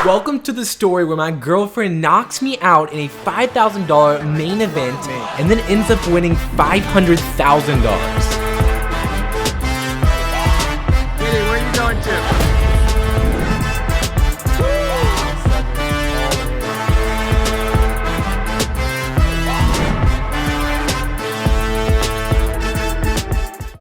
Welcome to the story where my girlfriend knocks me out in a $5,000 main event and then ends up winning $500,000. Kitty, where are you going to?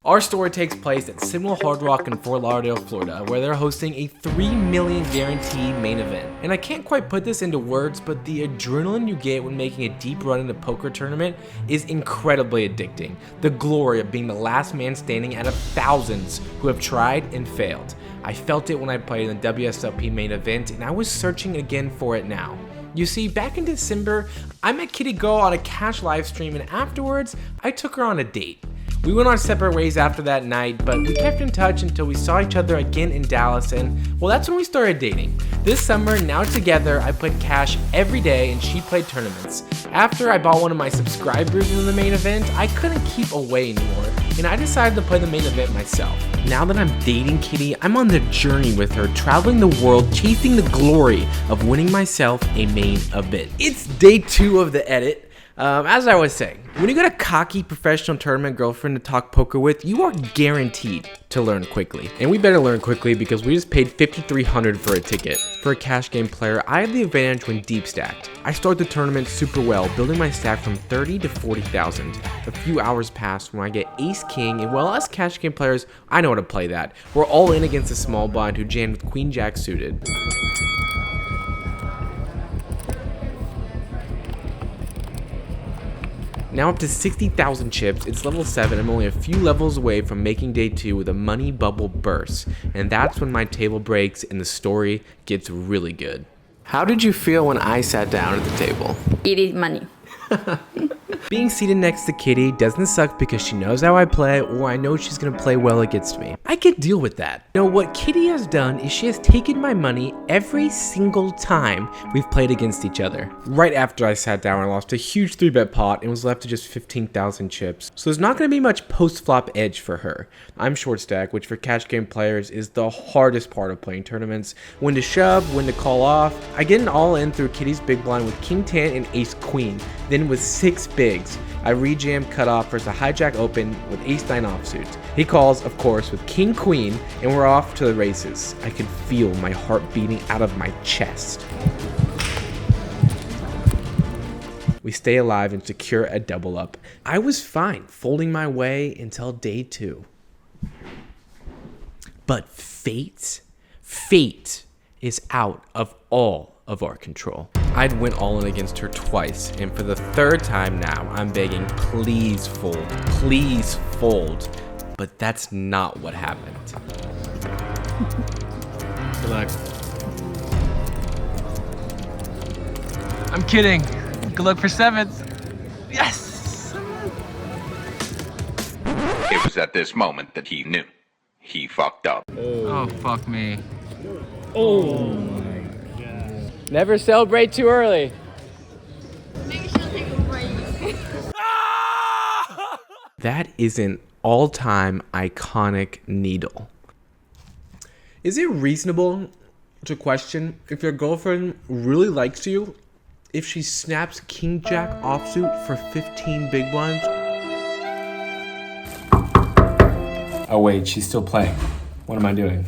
Our story takes place at Seminole Hard Rock in Fort Lauderdale, Florida, where they're hosting a $3 million guaranteed main event. And I can't quite put this into words, but the adrenaline you get when making a deep run in a poker tournament is incredibly addicting. The glory of being the last man standing out of thousands who have tried and failed. I felt it when I played in the WSOP main event, and I was searching again for it now. You see, back in December, I met Kitty Girl on a cash live stream, and afterwards, I took her on a date. We went our separate ways after that night, but we kept in touch until we saw each other again in Dallas, and well, that's when we started dating. This summer, now together, I played cash every day and she played tournaments. After I bought one of my subscribers in the main event, I couldn't keep away anymore, and I decided to play the main event myself. Now that I'm dating Kitty, I'm on the journey with her, traveling the world, chasing the glory of winning myself a main event. It's day 2 of the edit. As I was saying, when you got a cocky professional tournament girlfriend to talk poker with, you are guaranteed to learn quickly. And we better learn quickly because we just paid $5,300 for a ticket. For a cash game player, I had the advantage when deep stacked. I started the tournament super well, building my stack from 30 to 40,000. A few hours passed when I get ace king, and while us cash game players, I know how to play that. We're all in against a small blind who jammed with queen jack suited. Now up to 60,000 chips, it's level 7, I'm only a few levels away from making day 2 with a money bubble burst. And that's when my table breaks and the story gets really good. How did you feel when I sat down at the table? Eating money. Being seated next to Kitty doesn't suck because she knows how I play, or I know she's gonna play well against me. I can deal with that. You know, what Kitty has done is she has taken my money every single time we've played against each other. Right after I sat down, I lost a huge 3-bet pot and was left to just 15,000 chips. So there's not gonna be much post-flop edge for her. I'm short stack, which for cash game players is the hardest part of playing tournaments. When to shove, when to call off. I get an all in through Kitty's big blind with king 10 and ace queen. Then with 6 bigs, I rejam cutoff versus a hijack open with ace 9 offsuit. He calls, of course, with king queen, and we're off to the races. I can feel my heart beating out of my chest. We stay alive and secure a double up. I was fine, folding my way until day 2. But fate is out of all of our control. I'd went all in against her twice, and for the 3rd time now, I'm begging, please fold, please fold. But that's not what happened. Good luck. I'm kidding. Good luck for 7s. Yes! It was at this moment that he knew. He fucked up. Oh, fuck me. Never celebrate too early. Maybe she'll take a break. That is an all-time iconic needle. Is it reasonable to question if your girlfriend really likes you if she snaps king jack offsuit for 15 big blinds? Oh wait, she's still playing. What am I doing?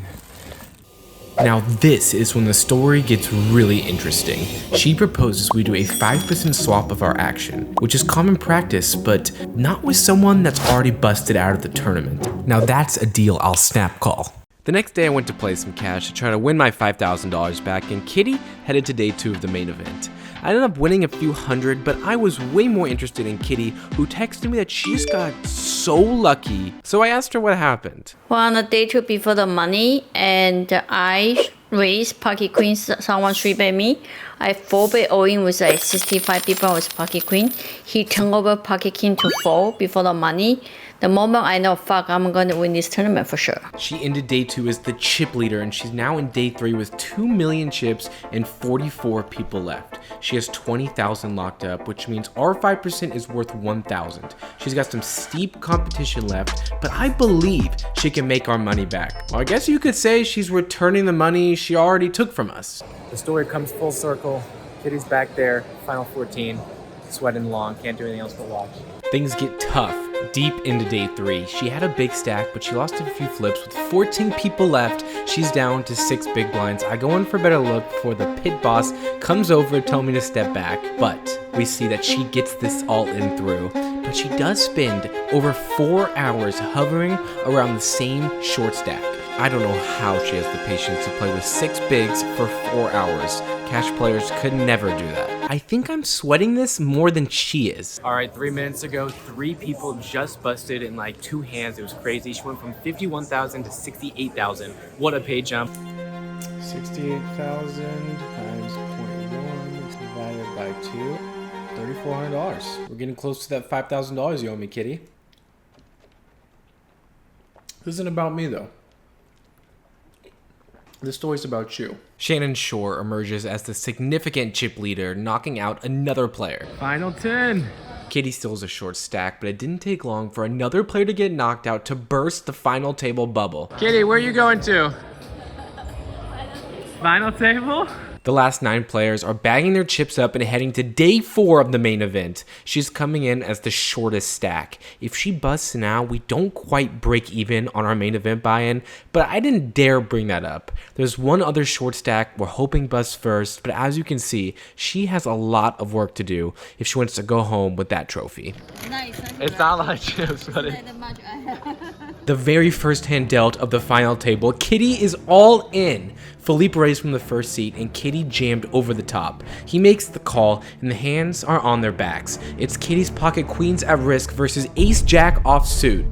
Now this is when the story gets really interesting. She proposes we do a 5% swap of our action, which is common practice, but not with someone that's already busted out of the tournament. Now that's a deal I'll snap call. The next day I went to play some cash to try to win my $5,000 back, and Kitty headed to day 2 of the main event. I ended up winning a few hundred, but I was way more interested in Kitty, who texted me that she just got so lucky. So I asked her what happened. Well, on the day 2 before the money, and I raised pocket queen, someone 3-bet me. I 4-bet all-in with like 65 people with pocket queen. He turned over pocket king to fold before the money. The moment I know, fuck, I'm going to win this tournament for sure. She ended day 2 as the chip leader, and she's now in day 3 with 2 million chips and 44 people left. She has 20,000 locked up, which means our 5% is worth 1,000. She's got some steep competition left, but I believe she can make our money back. Well, I guess you could say she's returning the money she already took from us. The story comes full circle. Kitty's back there, final 14, sweating long, can't do anything else but watch. Things get tough deep into day 3. She had a big stack, but she lost a few flips. With 14 people left, she's down to 6 big blinds. I go in for a better look before the pit boss comes over telling me to step back, but we see that she gets this all in through. But she does spend over 4 hours hovering around the same short stack. I don't know how she has the patience to play with 6 bigs for 4 hours. Cash players could never do that. I think I'm sweating this more than she is. All right, 3 minutes ago, 3 people just busted in like 2 hands. It was crazy. She went from 51,000 to 68,000. What a pay jump. 68,000 times 0.1 divided by 2, $3,400. We're getting close to that $5,000 you owe me, Kitty. This isn't about me, though. The story's about you. Shannon Shore emerges as the significant chip leader, knocking out another player. Final 10. Kitty still has a short stack, but it didn't take long for another player to get knocked out to burst the final table bubble. Kitty, where are you going to? Final table? The last 9 players are bagging their chips up and heading to day 4 of the main event. She's coming in as the shortest stack. If she busts now, we don't quite break even on our main event buy-in, but I didn't dare bring that up. There's one other short stack we're hoping busts first, but as you can see, she has a lot of work to do if she wants to go home with that trophy. Nice. It's not like chips, but it... The very first hand dealt of the final table, Kitty is all in. Philippe raised from the first seat and Kitty jammed over the top. He makes the call and the hands are on their backs. It's Kitty's pocket queens at risk versus ace jack offsuit.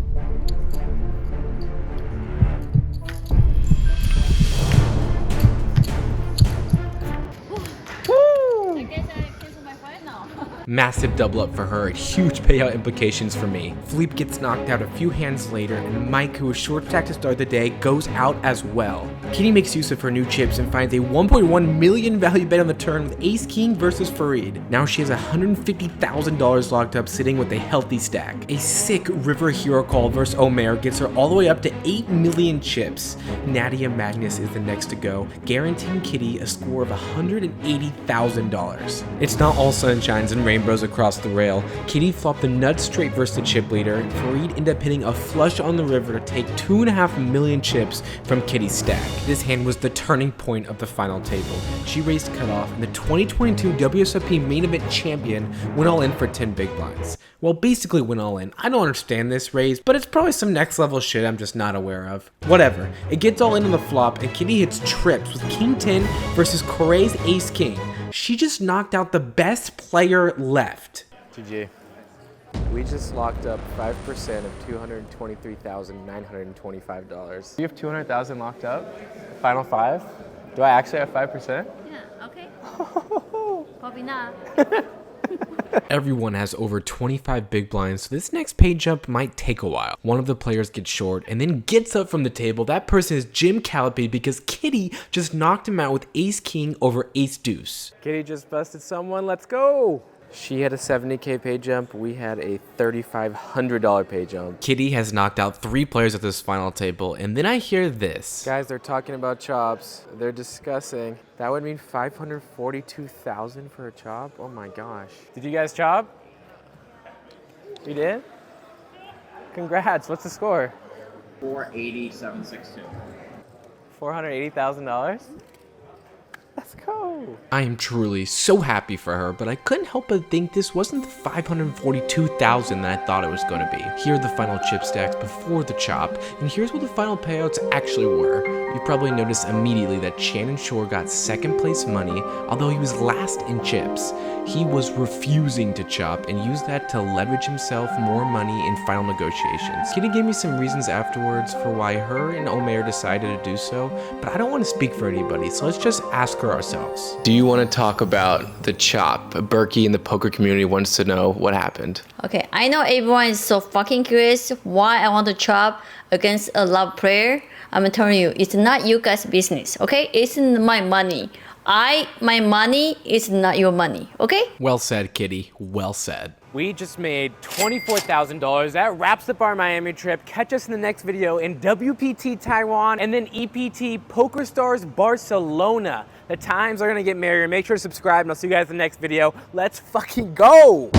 Massive double up for her and huge payout implications for me. Philippe gets knocked out a few hands later and Mike, who was short stacked to start the day, goes out as well. Kitty makes use of her new chips and finds a 1.1 million value bet on the turn with ace king versus Farid. Now she has $150,000 locked up sitting with a healthy stack. A sick river hero call versus Omer gets her all the way up to 8 million chips. Nadia Magnus is the next to go, guaranteeing Kitty a score of $180,000. It's not all sunshines and rainbows across the rail. Kitty flopped the nuts straight versus the chip leader, and Farid ended up hitting a flush on the river to take 2.5 million chips from Kitty's stack. This hand was the turning point of the final table. She raised cutoff, and the 2022 WSOP main event champion went all in for 10 big blinds. Well, basically went all in. I don't understand this raise, but it's probably some next level shit I'm just not aware of. Whatever. It gets all in on the flop, and Kitty hits trips with King 10 versus Corey's Ace King. She just knocked out the best player left. GG. We just locked up 5% of $223,925. You have 200,000 locked up? Final 5? Do I actually have 5%? Yeah, okay. Probably not. Everyone has over 25 big blinds, so this next pay jump might take a while. One of the players gets short and then gets up from the table. That person is Jim Callipy because Kitty just knocked him out with ace king over ace deuce. Kitty just busted someone, let's go! She had a 70K pay jump, we had a $3,500 pay jump. Kitty has knocked out 3 players at this final table, and then I hear this. Guys, they're talking about chops. They're discussing. That would mean $542,000 for a chop? Oh my gosh. Did you guys chop? You did? Congrats, what's the score? 480,762. $480,000? Let's go. I am truly so happy for her, but I couldn't help but think this wasn't the $542,000 that I thought it was going to be. Here are the final chip stacks before the chop, and here's what the final payouts actually were. You probably noticed immediately that Shannon Shore got second place money, although he was last in chips. He was refusing to chop and used that to leverage himself more money in final negotiations. Kitty gave me some reasons afterwards for why her and Omer decided to do so, but I don't want to speak for anybody, so let's just ask her ourselves. Do you want to talk about the chop? Berkey in the poker community wants to know what happened. Okay, I know everyone is so fucking curious why I want to chop against a love player. I'm telling you, it's not you guys' business, okay? It's my money. My money is not your money, okay? Well said, Kitty. Well said. We just made $24,000. That wraps up our Miami trip. Catch us in the next video in WPT Taiwan and then EPT PokerStars Barcelona. The times are gonna get merrier. Make sure to subscribe and I'll see you guys in the next video. Let's fucking go!